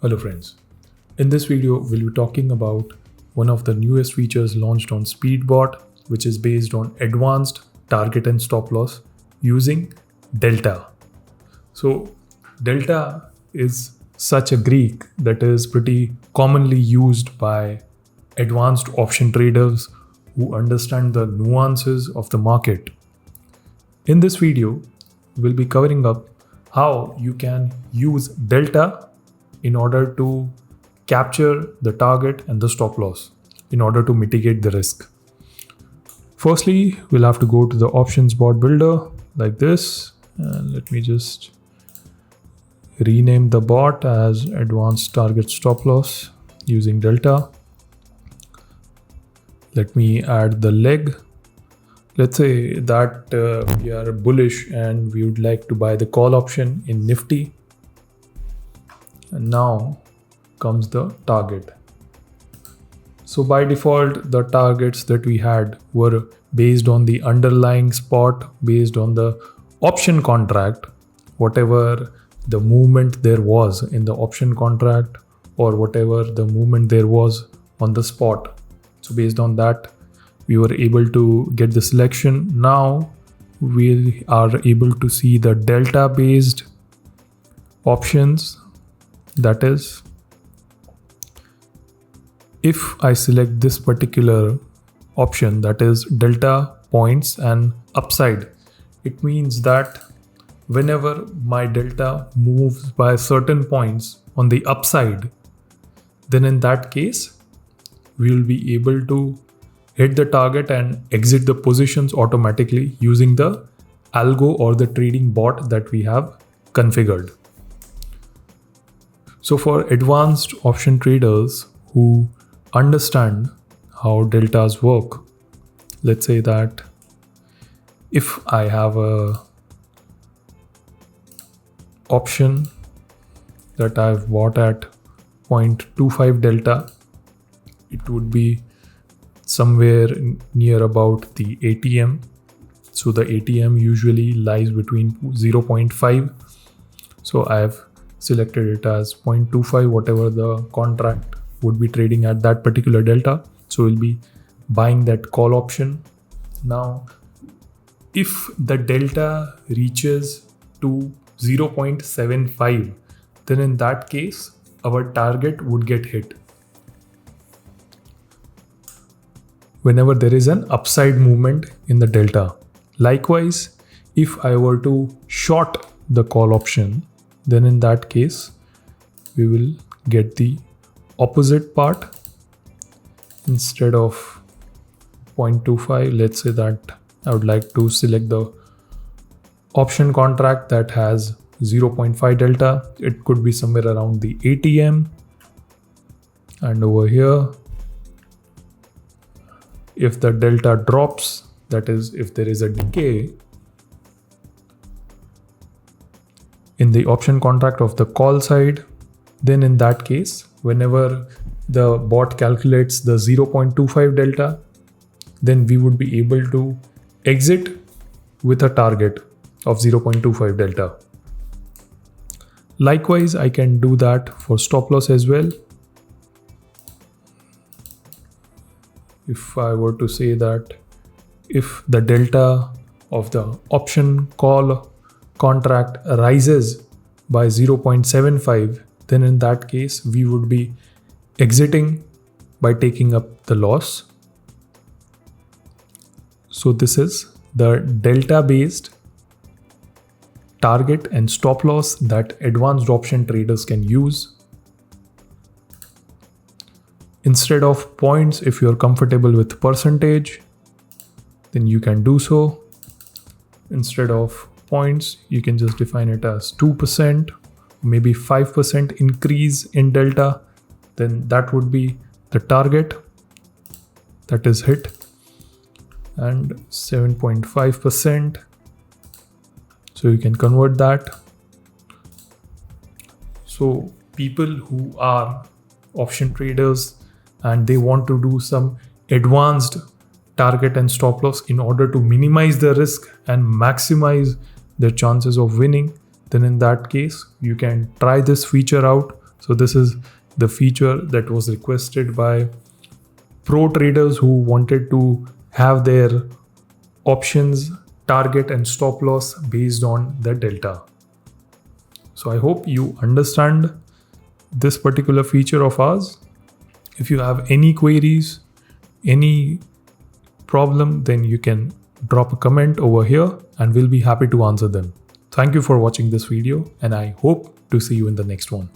Hello friends, in this video we'll be talking about one of the newest features launched on SpeedBot, which is based on advanced target and stop loss using delta. So delta is such a Greek that is pretty commonly used by advanced option traders who understand the nuances of the market. In this video, we'll be covering up how you can use delta in order to capture the target and the stop loss in order to mitigate the risk. Firstly, we'll have to go to the options bot builder like this, and let me just rename the bot as advanced target stop loss using delta. Let me add the leg. Let's say that we are bullish and we would like to buy the call option in Nifty. And now comes the target. So by default, the targets that we had were based on the underlying spot, based on the option contract, whatever the movement there was in the option contract or whatever the movement there was on the spot. So based on that, we were able to get the selection. Now we are able to see the delta based options. That is, if I select this particular option, that is delta points and upside, it means that whenever my delta moves by certain points on the upside, then in that case, we will be able to hit the target and exit the positions automatically using the Algo or the trading bot that we have configured. So for advanced option traders who understand how deltas work, let's say that if I have a option that I've bought at 0.25 delta, it would be somewhere near about the ATM. So the ATM usually lies between 0.5. So I have selected it as 0.25, whatever the contract would be trading at that particular delta. So we'll be buying that call option. Now, if the delta reaches to 0.75, then in that case, our target would get hit. Whenever there is an upside movement in the delta. Likewise, if I were to short the call option, then in that case, we will get the opposite part. Instead of 0.25, let's say that I would like to select the option contract that has 0.5 delta. It could be somewhere around the ATM. And over here, if the delta drops, that is, if there is a decay in the option contract of the call side, then in that case, whenever the bot calculates the 0.25 delta, then we would be able to exit with a target of 0.25 delta. Likewise, I can do that for stop loss as well. If I were to say that if the delta of the option call contract rises by 0.75, then in that case, we would be exiting by taking up the loss. So this is the delta based target and stop loss that advanced option traders can use. Instead of points, if you're comfortable with percentage, then you can do so. Instead of points, you can just define it as 2%, maybe 5% increase in delta. Then that would be the target that is hit, and 7.5%. So you can convert that. So people who are option traders and they want to do some advanced target and stop loss in order to minimize the risk and maximize their chances of winning, then in that case, you can try this feature out So this is the feature that was requested by pro traders who wanted to have their options target and stop loss based on the delta. So I hope you understand this particular feature of ours. If you have any queries, any problem, then you can drop a comment over here and we'll be happy to answer them. Thank you for watching this video and I hope to see you in the next one.